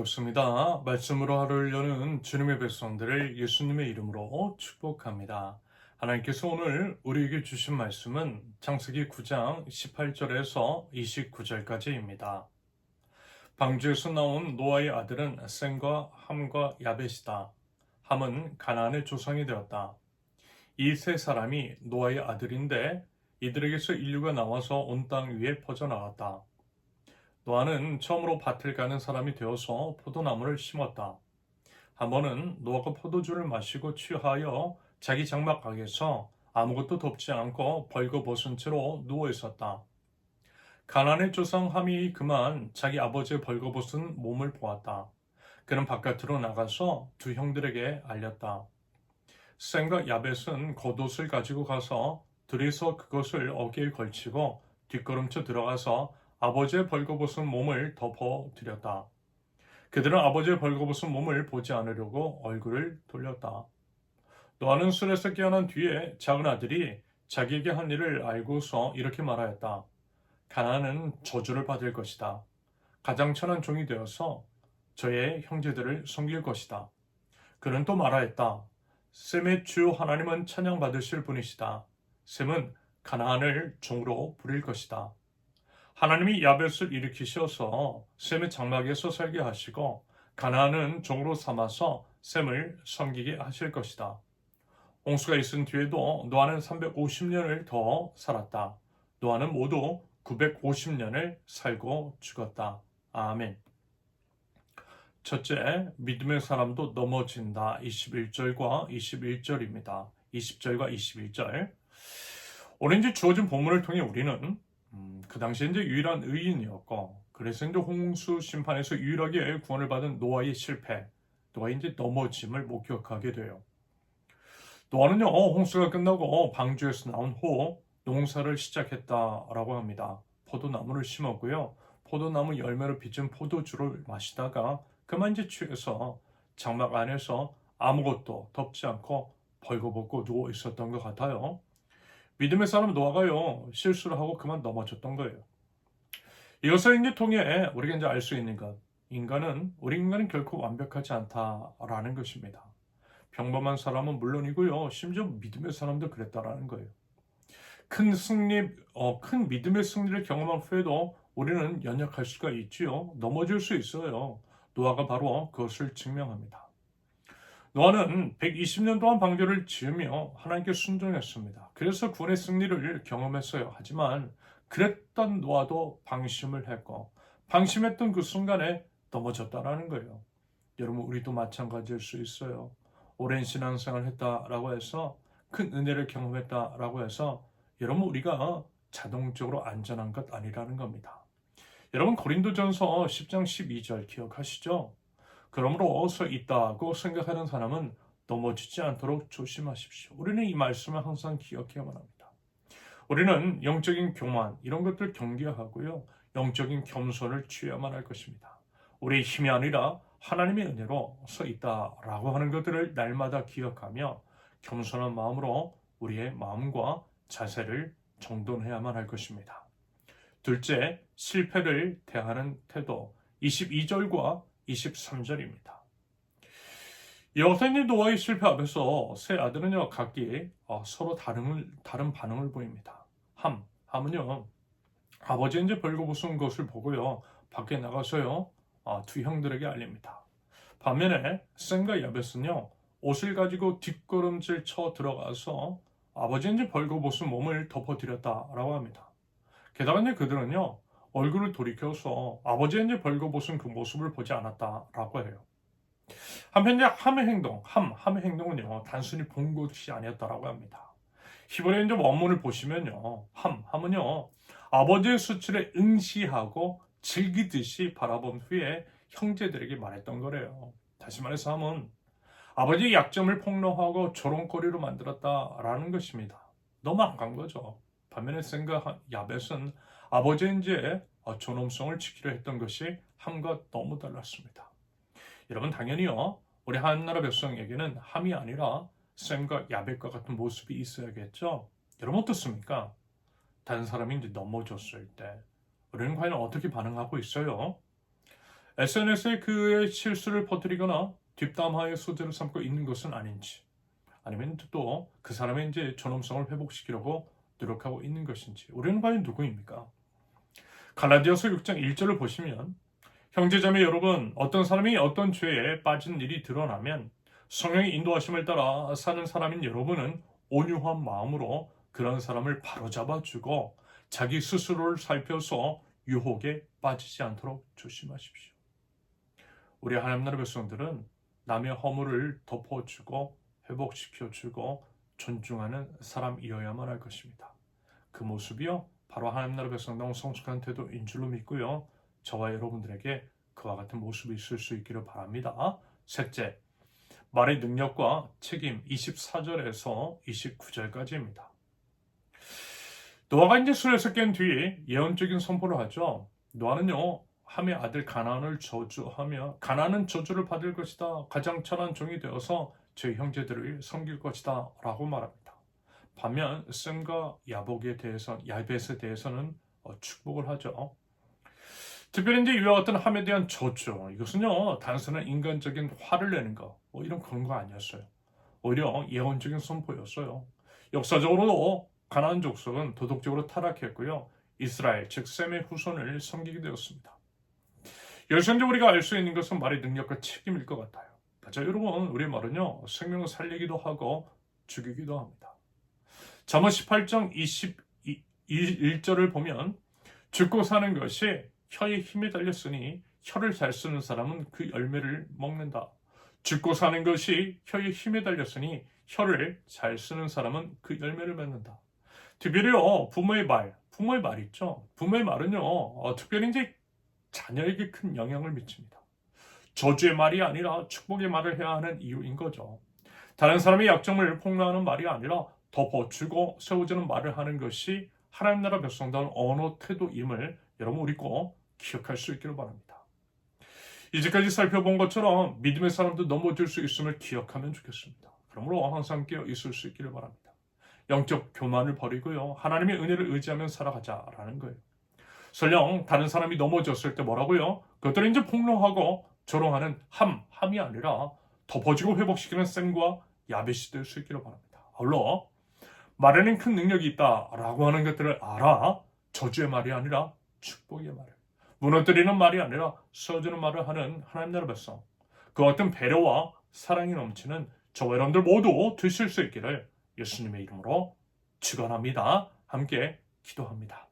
반갑습니다. 말씀으로 하루를 여는 주님의 백성들을 예수님의 이름으로 축복합니다. 하나님께서 오늘 우리에게 주신 말씀은 창세기 9장 18절에서 29절까지입니다. 방주에서 나온 노아의 아들은 셈과 함과 야벳이다. 함은 가나안의 조상이 되었다. 이 세 사람이 노아의 아들인데 이들에게서 인류가 나와서 온 땅 위에 퍼져나갔다. 노아는 처음으로 밭을 가는 사람이 되어서 포도나무를 심었다. 한 번은 노아가 포도주를 마시고 취하여 자기 장막가에서 아무것도 덮지 않고 벌거벗은 채로 누워 있었다. 가나안의 조상 함이 그만 자기 아버지의 벌거벗은 몸을 보았다. 그는 바깥으로 나가서 두 형들에게 알렸다. 셈과 야벳은 겉옷을 가지고 가서 둘이서 그것을 어깨에 걸치고 뒷걸음쳐 들어가서 아버지의 벌거벗은 몸을 덮어드렸다. 그들은 아버지의 벌거벗은 몸을 보지 않으려고 얼굴을 돌렸다. 노아는 술에서 깨어난 뒤에 작은 아들이 자기에게 한 일을 알고서 이렇게 말하였다. 가나안은 저주를 받을 것이다. 가장 천한 종이 되어서 저의 형제들을 섬길 것이다. 그는 또 말하였다. 셈의 주 하나님은 찬양받으실 분이시다. 셈은 가나안을 종으로 부릴 것이다. 하나님이 야벳을 일으키셔서 셈의 장막에서 살게 하시고 가나안은 종으로 삼아서 셈을 섬기게 하실 것이다. 홍수가 있은 뒤에도 노아는 350년을 더 살았다. 노아는 모두 950년을 살고 죽었다. 아멘. 첫째, 믿음의 사람도 넘어진다. 21절과 21절입니다. 20절과 21절. 오늘 이제 주어진 본문을 통해 우리는 그 당시에 이제 유일한 의인이었고, 그래서 이제 홍수 심판에서 유일하게 구원을 받은 노아의 실패, 노아의 이제 넘어짐을 목격하게 돼요. 노아는요, 홍수가 끝나고 방주에서 나온 후 농사를 시작했다라고 합니다. 포도나무를 심었고요. 포도나무 열매로 빚은 포도주를 마시다가 그만 이제 취해서 장막 안에서 아무것도 덮지 않고 벌거벗고 누워 있었던 것 같아요. 믿음의 사람 노아가요, 실수를 하고 그만 넘어졌던 거예요. 이것을 이제 통해 우리가 이제 알 수 있는 것, 우리 인간은 결코 완벽하지 않다라는 것입니다. 평범한 사람은 물론이고요, 심지어 믿음의 사람도 그랬다라는 거예요. 큰 믿음의 승리를 경험한 후에도 우리는 연약할 수가 있지요. 넘어질 수 있어요. 노아가 바로 그것을 증명합니다. 노아는 120년 동안 방주를 지으며 하나님께 순종했습니다. 그래서 구원의 승리를 경험했어요. 하지만 그랬던 노아도 방심을 했고 방심했던 그 순간에 넘어졌다라는 거예요. 여러분, 우리도 마찬가지일 수 있어요. 오랜 신앙생활을 했다라고 해서 큰 은혜를 경험했다라고 해서 여러분, 우리가 자동적으로 안전한 것 아니라는 겁니다. 여러분, 고린도전서 10장 12절 기억하시죠? 그러므로 서 있다고 생각하는 사람은 넘어지지 않도록 조심하십시오. 우리는 이 말씀을 항상 기억해야만 합니다. 우리는 영적인 교만, 이런 것들 경계하고요, 영적인 겸손을 취해야만 할 것입니다. 우리의 힘이 아니라 하나님의 은혜로 서 있다라고 하는 것들을 날마다 기억하며 겸손한 마음으로 우리의 마음과 자세를 정돈해야만 할 것입니다. 둘째, 실패를 대하는 태도, 22절과 23절입니다. 여호사님 노아의 실패 앞에서 세 아들은요, 각기 서로 다른 반응을 보입니다. 함은요, 아버지의 이제 벌거벗은 것을 보고요, 밖에 나가서요, 두 형들에게 알립니다. 반면에 셈과 야벳은요, 옷을 가지고 뒷걸음질 쳐 들어가서 아버지의 이제 벌거벗은 몸을 덮어드렸다라고 합니다. 게다가 이제 그들은요, 얼굴을 돌이켜서 아버지의 이제 벌거벗은 그 모습을 보지 않았다라고 해요. 한편 이제 함의 행동은요, 단순히 본 것이 아니었다라고 합니다. 히브리어 이제 원문을 보시면요, 함은요, 아버지의 수치를 응시하고 즐기듯이 바라본 후에 형제들에게 말했던 거래요. 다시 말해서 함은 아버지의 약점을 폭로하고 조롱거리로 만들었다라는 것입니다. 너무 악한 거죠. 반면에 셈과 야벳은 아버지의 이제 존엄성을 지키려 했던 것이 함과 너무 달랐습니다. 여러분, 당연히요, 우리 하나나라 백성에게는 함이 아니라 셈과 야벳과 같은 모습이 있어야겠죠. 여러분, 어떻습니까? 다른 사람이 이제 넘어졌을 때 우리는 과연 어떻게 반응하고 있어요? SNS에 그의 실수를 퍼뜨리거나 뒷담화의 소재를 삼고 있는 것은 아닌지, 아니면 또 그 사람의 이제 존엄성을 회복시키려고 노력하고 있는 것인지, 우리는 과연 누구입니까? 갈라디아서 6장 1절을 보시면, 형제자매 여러분, 어떤 사람이 어떤 죄에 빠진 일이 드러나면 성령의 인도하심을 따라 사는 사람인 여러분은 온유한 마음으로 그런 사람을 바로잡아주고 자기 스스로를 살펴서 유혹에 빠지지 않도록 조심하십시오. 우리 하나님 나라 백성들은 남의 허물을 덮어주고 회복시켜주고 존중하는 사람이어야만 할 것입니다. 그 모습이요, 바로 하나님 나라 백성다운 성숙한 태도인 줄로 믿고요, 저와 여러분들에게 그와 같은 모습이 있을 수 있기를 바랍니다. 셋째, 말의 능력과 책임 24절에서 29절까지입니다. 노아가 이제 술에서 깬 뒤에 예언적인 선포를 하죠. 노아는요, 함의 아들 가나안을 저주하며 가나안은 저주를 받을 것이다. 가장 천한 종이 되어서 제 형제들을 섬길 것이다. 라고 말합니다. 반면 셈과 야벳에 대해서는 축복을 하죠. 특별히 이제 이와 같은 함에 대한 저주, 이것은요, 단순한 인간적인 화를 내는 거, 이런 그런 거 아니었어요. 오히려 예언적인 선포였어요. 역사적으로도 가나안 족속은 도덕적으로 타락했고요, 이스라엘, 즉 셈의 후손을 섬기게 되었습니다. 여기서 이제 우리가 알 수 있는 것은 말의 능력과 책임일 것 같아요. 맞아요, 여러분. 우리 말은요, 생명을 살리기도 하고 죽이기도 합니다. 잠언 18장 21절을 보면, 죽고 사는 것이 혀의 힘에 달렸으니 혀를 잘 쓰는 사람은 그 열매를 먹는다. 죽고 사는 것이 혀의 힘에 달렸으니 혀를 잘 쓰는 사람은 그 열매를 맺는다. 특별히요, 부모의 말 있죠. 부모의 말은요, 특별히 이제 자녀에게 큰 영향을 미칩니다. 저주의 말이 아니라 축복의 말을 해야 하는 이유인 거죠. 다른 사람의 약점을 폭로하는 말이 아니라 덮어주고 세워주는 말을 하는 것이 하나님 나라 백성다운 언어 태도임을 여러분 우리 꼭 기억할 수 있기를 바랍니다. 이제까지 살펴본 것처럼 믿음의 사람도 넘어질 수 있음을 기억하면 좋겠습니다. 그러므로 항상 깨어 있을 수 있기를 바랍니다. 영적 교만을 버리고요, 하나님의 은혜를 의지하면 살아가자라는 거예요. 설령 다른 사람이 넘어졌을 때 뭐라고요? 그것들을 이제 폭로하고 조롱하는 함이 아니라 덮어지고 회복시키는 셈과 야벳이 될 수 있기를 바랍니다. 아울러 말에는 큰 능력이 있다라고 하는 것들을 알아 저주의 말이 아니라 축복의 말을, 무너뜨리는 말이 아니라 세워주는 말을 하는 하나님 나라 백성, 그 어떤 배려와 사랑이 넘치는 저와 여러분들 모두 되실 수 있기를 예수님의 이름으로 축원합니다. 함께 기도합니다.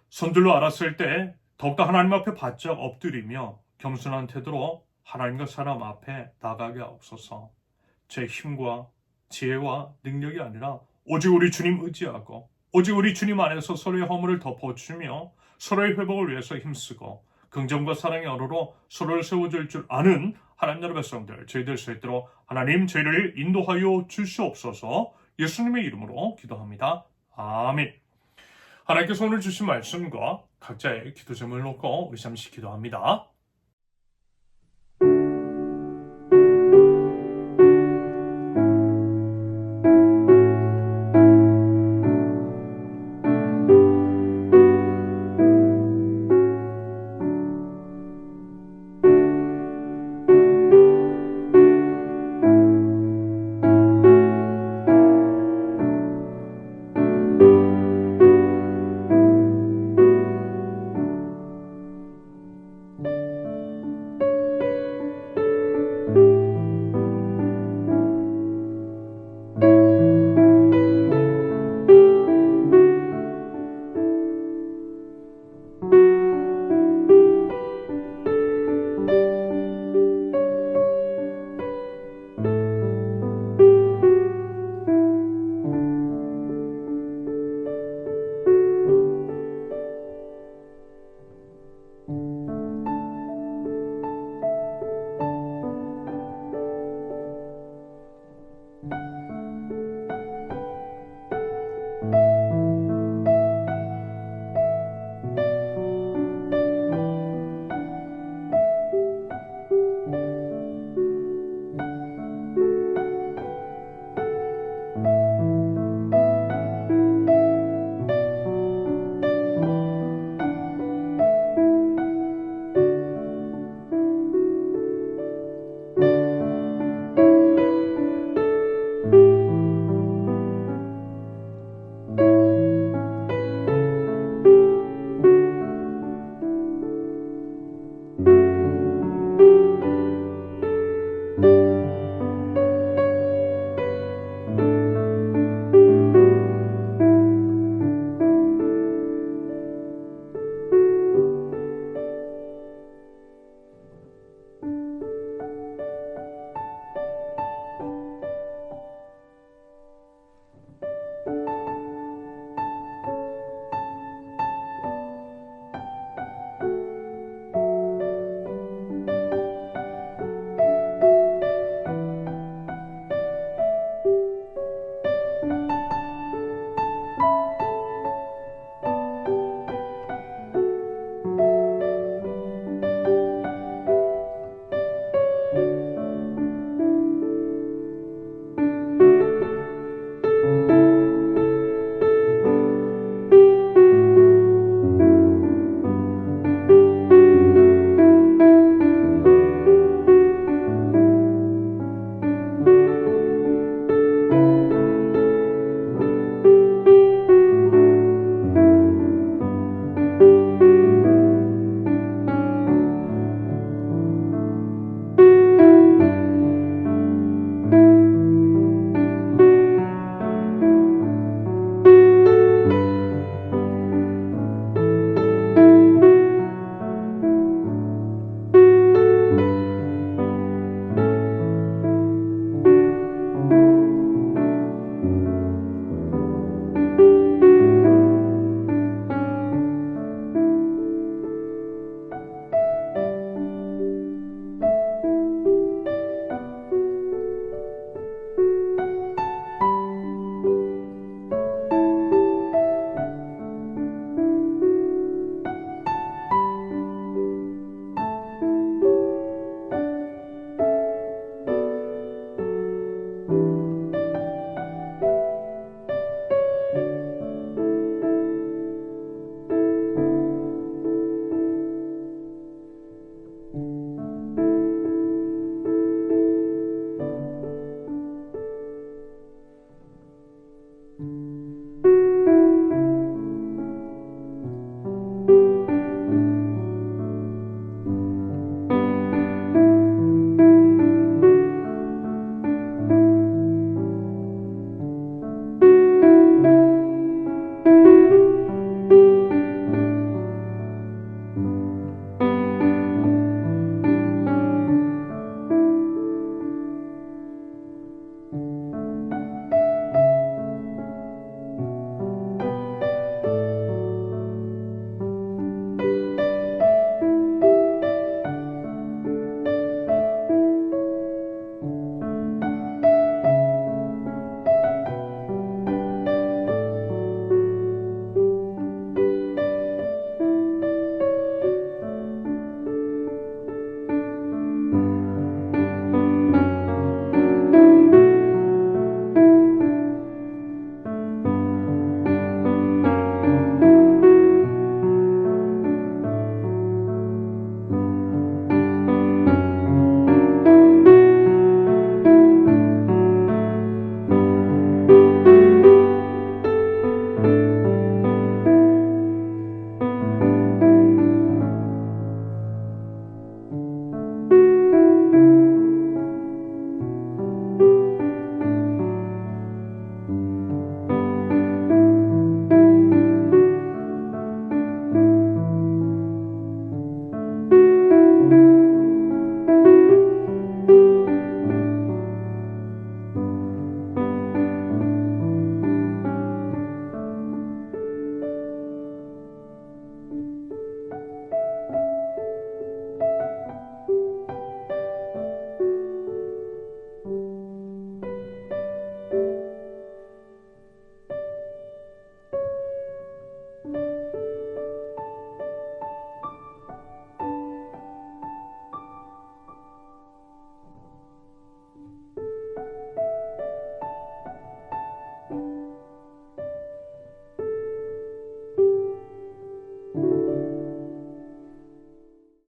손들로 알았을 때 더욱더 하나님 앞에 바짝 엎드리며 겸손한 태도로 하나님과 사람 앞에 나가게 하옵소서. 제 힘과 지혜와 능력이 아니라 오직 우리 주님 의지하고 오직 우리 주님 안에서 서로의 허물을 덮어주며 서로의 회복을 위해서 힘쓰고 긍정과 사랑의 언어로 서로를 세워줄 줄 아는 하나님 나라 백성들 저희 될 수 있도록 하나님 저희를 인도하여 주시옵소서. 예수님의 이름으로 기도합니다. 아멘. 하나님께서 오늘 주신 말씀과 각자의 기도 제목을 놓고 우리 잠시 기도합니다.